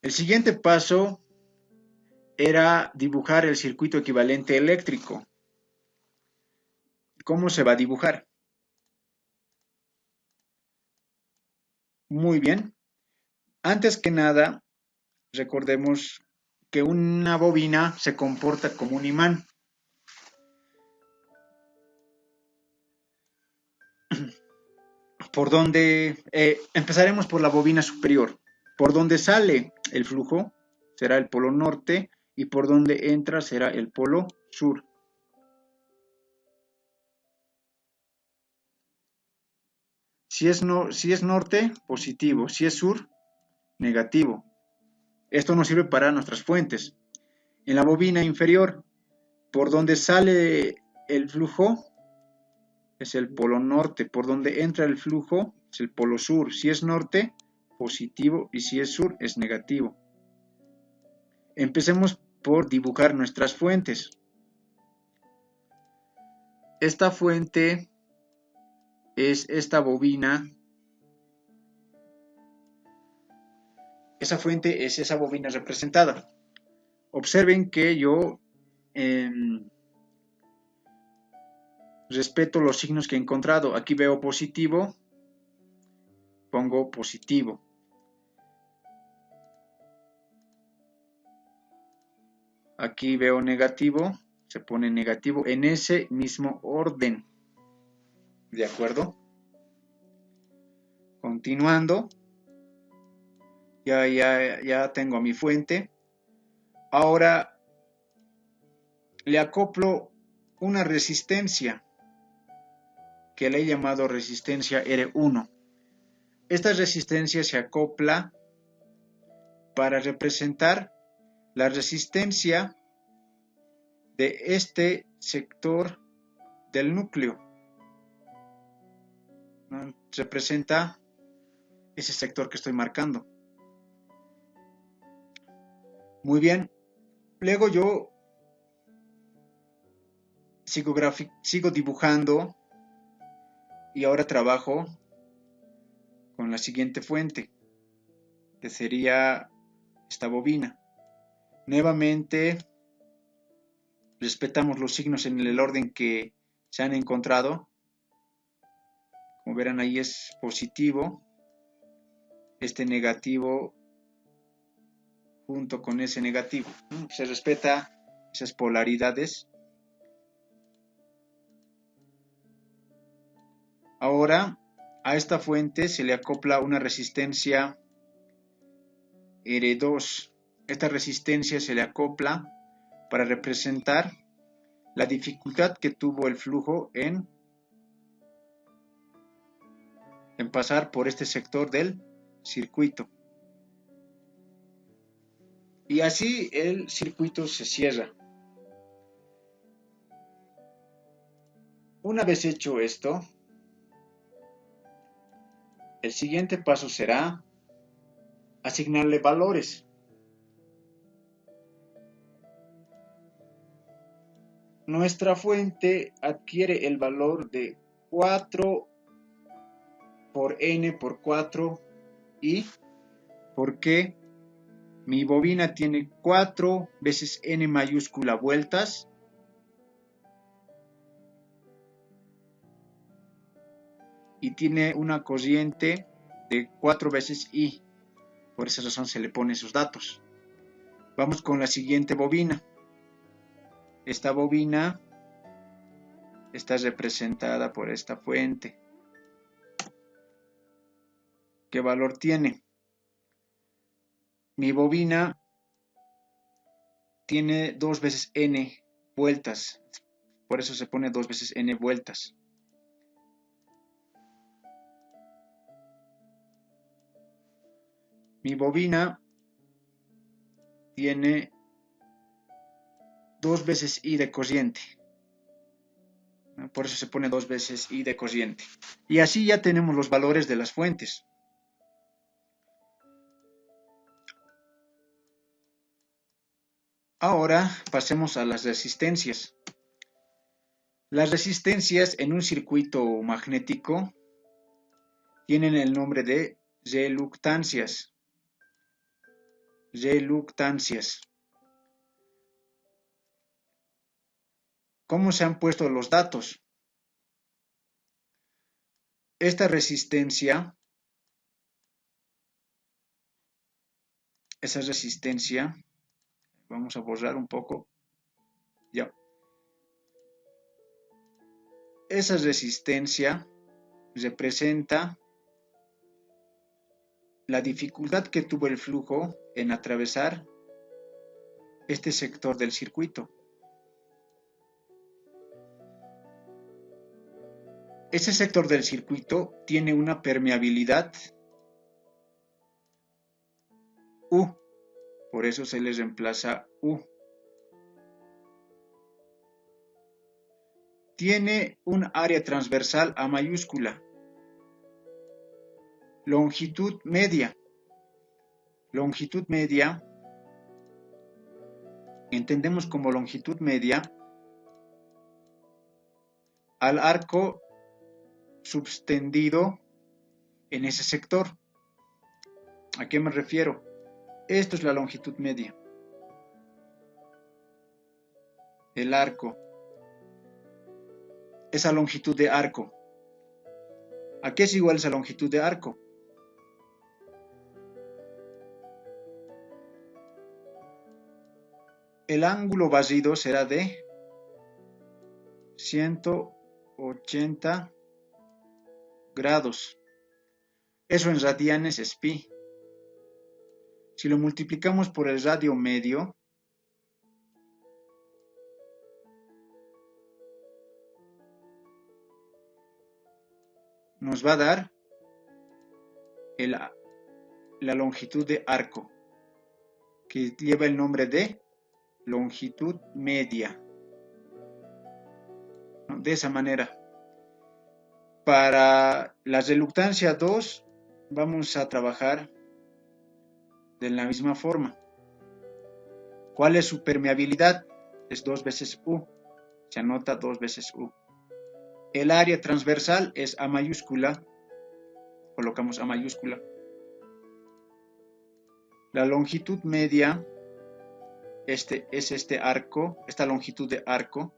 El siguiente paso era dibujar el circuito equivalente eléctrico. ¿Cómo se va a dibujar? Muy bien. Antes que nada, recordemos que una bobina se comporta como un imán. Por donde empezaremos por la bobina superior. Por donde sale el flujo será el polo norte y por donde entra será el polo sur. Si es norte, positivo. Si es sur, negativo. Esto nos sirve para nuestras fuentes. En la bobina inferior, por donde sale el flujo es el polo norte. Por donde entra el flujo es el polo sur. Si es norte, positivo, y si es sur, es negativo. Empecemos por dibujar nuestras fuentes. Esta fuente es esta bobina. Esa fuente es esa bobina representada. Observen que yo respeto los signos que he encontrado. Aquí veo positivo, pongo positivo. Aquí veo negativo, se pone negativo en ese mismo orden. ¿De acuerdo? Continuando, ya tengo mi fuente. Ahora le acoplo una resistencia que le he llamado resistencia R1. Esta resistencia se acopla para representar la resistencia de este sector del núcleo. Representa ese sector que estoy marcando. Muy bien. Luego yo sigo dibujando y ahora trabajo con la siguiente fuente, que sería esta bobina. Nuevamente respetamos los signos en el orden que se han encontrado. Como verán, ahí es positivo, este negativo junto con ese negativo. Se respeta esas polaridades. Ahora a esta fuente se le acopla una resistencia R2. Esta resistencia se le acopla para representar la dificultad que tuvo el flujo en pasar por este sector del circuito. Y así el circuito se cierra. Una vez hecho esto, el siguiente paso será asignarle valores. Nuestra fuente adquiere el valor de 4 por n por 4 y porque mi bobina tiene 4 veces n mayúscula vueltas, y tiene una corriente de 4 veces I. Por esa razón se le pone esos datos. Vamos con la siguiente bobina. Esta bobina está representada por esta fuente. ¿Qué valor tiene? Mi bobina tiene 2 veces n vueltas. Por eso se pone 2 veces n vueltas. Mi bobina tiene 2 veces I de corriente. Por eso se pone 2 veces I de corriente. Y así ya tenemos los valores de las fuentes. Ahora pasemos a las resistencias. Las resistencias en un circuito magnético tienen el nombre de reluctancias. reluctancias. ¿Cómo se han puesto los datos? Esta resistencia, esa resistencia, vamos a borrar un poco, ya. Esa resistencia representa la dificultad que tuvo el flujo en atravesar este sector del circuito. Ese sector del circuito tiene una permeabilidad U, por eso se le reemplaza U. Tiene un área transversal A mayúscula, longitud media. Longitud media, entendemos como longitud media al arco subtendido en ese sector. ¿A qué me refiero? Esto es la longitud media. El arco. Esa longitud de arco. ¿A qué es igual esa longitud de arco? El ángulo basido será de 180 grados. Eso en radianes es pi. Si lo multiplicamos por el radio medio, nos va a dar la longitud de arco, que lleva el nombre de longitud media. De esa manera. Para la reluctancia 2 vamos a trabajar de la misma forma. ¿Cuál es su permeabilidad? Es 2 veces U. Se anota 2 veces U. El área transversal es A mayúscula. Colocamos A mayúscula. La longitud media es este arco, esta longitud de arco.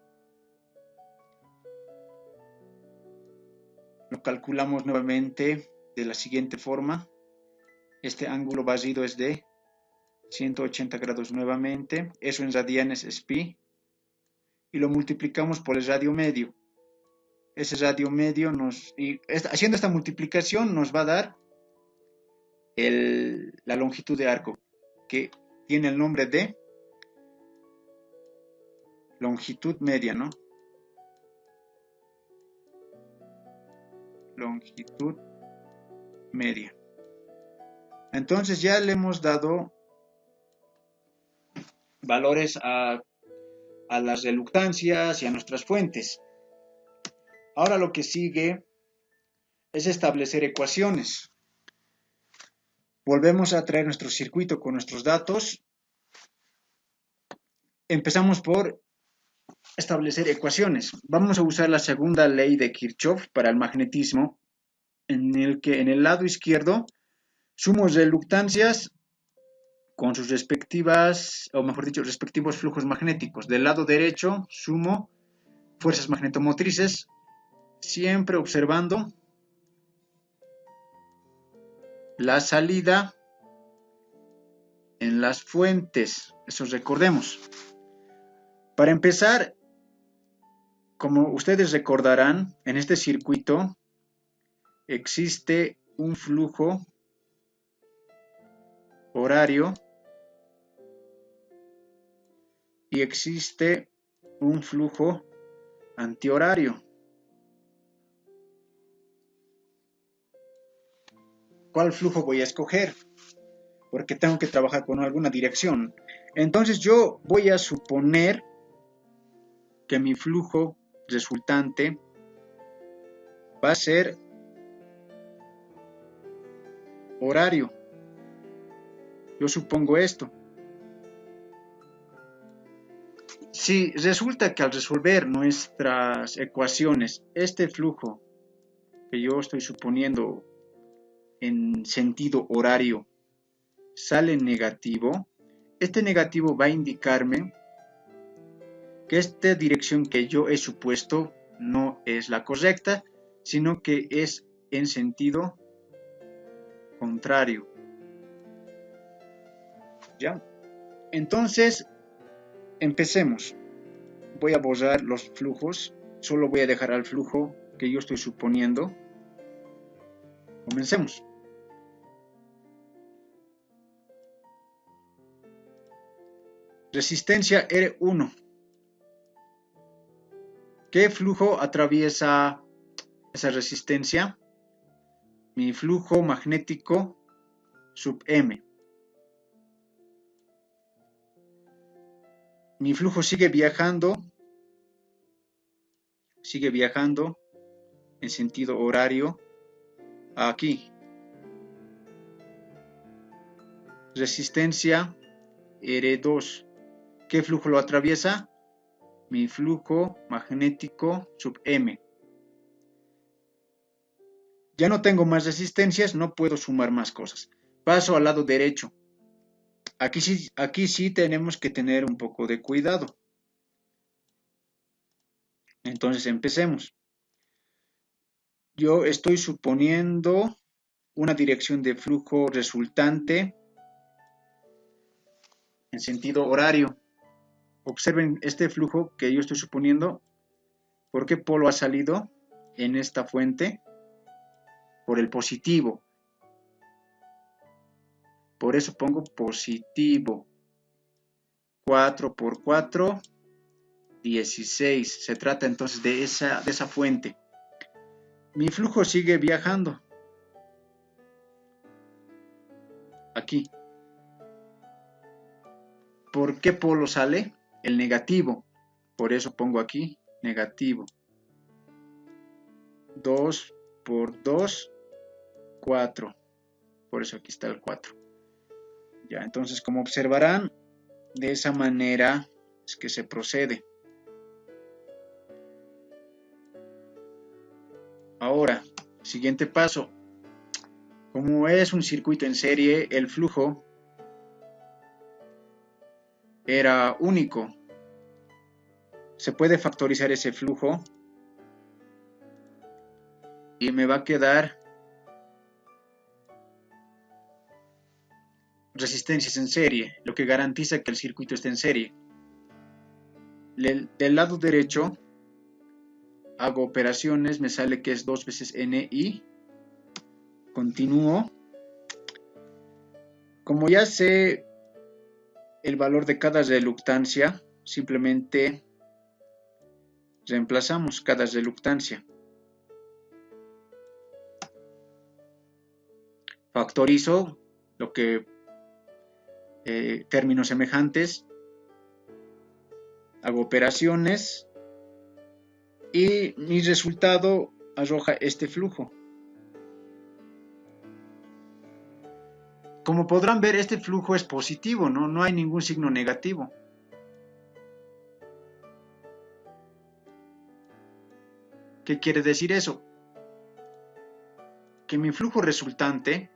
Lo calculamos nuevamente de la siguiente forma. Este ángulo basido es de 180 grados nuevamente. Eso en radianes es pi. Y lo multiplicamos por el radio medio. Ese radio medio haciendo esta multiplicación nos va a dar la longitud de arco, que tiene el nombre de longitud media, ¿no? Longitud media. Entonces ya le hemos dado valores a las reluctancias y a nuestras fuentes. Ahora lo que sigue es establecer ecuaciones. Volvemos a traer nuestro circuito con nuestros datos. Empezamos por establecer ecuaciones. Vamos a usar la segunda ley de Kirchhoff para el magnetismo, en el que en el lado izquierdo sumo reluctancias con sus respectivas, o mejor dicho, respectivos flujos magnéticos. Del lado derecho sumo fuerzas magnetomotrices, siempre observando la salida en las fuentes. Eso recordemos. Para empezar, como ustedes recordarán, en este circuito existe un flujo horario y existe un flujo antihorario. ¿Cuál flujo voy a escoger? Porque tengo que trabajar con alguna dirección. Entonces yo voy a suponer que mi flujo resultante va a ser horario. Yo supongo esto. Si resulta que al resolver nuestras ecuaciones, este flujo que yo estoy suponiendo en sentido horario sale negativo, este negativo va a indicarme que esta dirección que yo he supuesto no es la correcta, sino que es en sentido contrario. ¿Ya? Entonces, empecemos. Voy a borrar los flujos, solo voy a dejar al flujo que yo estoy suponiendo. Comencemos. Resistencia R1. ¿Qué flujo atraviesa esa resistencia? Mi flujo magnético sub M. Mi flujo sigue viajando en sentido horario aquí. Resistencia R2. ¿Qué flujo lo atraviesa? Mi flujo magnético sub M. Ya no tengo más resistencias, no puedo sumar más cosas. Paso al lado derecho. Aquí sí tenemos que tener un poco de cuidado. Entonces empecemos. Yo estoy suponiendo una dirección de flujo resultante en sentido horario. Observen este flujo que yo estoy suponiendo. ¿Por qué polo ha salido en esta fuente? Por el positivo. Por eso pongo positivo. 4 por 4, 16. Se trata entonces de esa fuente. Mi flujo sigue viajando. Aquí. ¿Por qué polo sale? El negativo. Por eso pongo aquí negativo. 2 por 2, 4. Por eso aquí está el 4. Ya, entonces como observarán, de esa manera es que se procede. Ahora, siguiente paso. Como es un circuito en serie, el flujo era único. Se puede factorizar ese flujo y me va a quedar resistencias en serie, lo que garantiza que el circuito esté en serie. Del lado derecho hago operaciones, me sale que es 2 veces NI. Continúo. Como ya sé el valor de cada reluctancia, simplemente reemplazamos cada reluctancia. Factorizo lo que términos semejantes, hago operaciones y mi resultado arroja este flujo. Como podrán ver, este flujo es positivo, no hay ningún signo negativo. ¿Qué quiere decir eso? Que mi flujo resultante,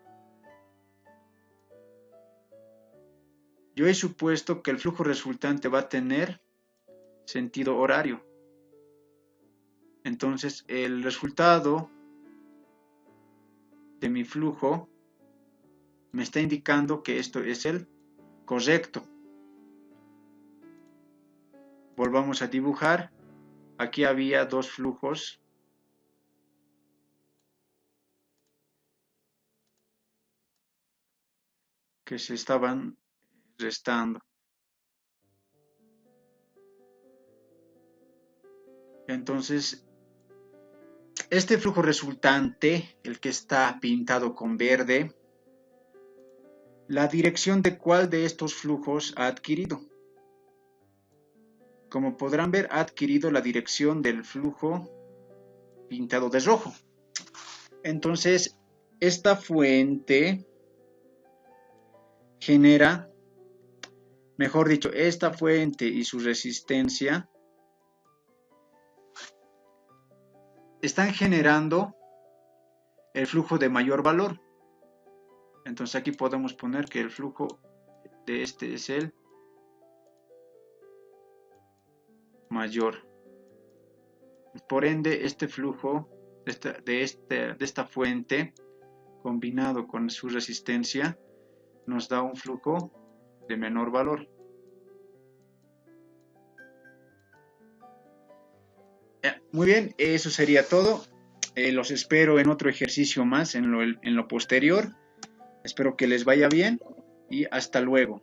yo he supuesto que el flujo resultante va a tener sentido horario. Entonces, el resultado de mi flujo me está indicando que esto es el correcto. Volvamos a dibujar. Aquí había dos flujos. Que se estaban restando. Entonces, este flujo resultante, el que está pintado con verde, la dirección de cuál de estos flujos ha adquirido. Como podrán ver, ha adquirido la dirección del flujo pintado de rojo. Entonces, esta fuente genera, mejor dicho, esta fuente y su resistencia están generando el flujo de mayor valor. Entonces aquí podemos poner que el flujo de este es el mayor. Por ende, este flujo de esta fuente, combinado con su resistencia, nos da un flujo de menor valor. Muy bien, eso sería todo. Los espero en otro ejercicio más en lo posterior. Espero que les vaya bien y hasta luego.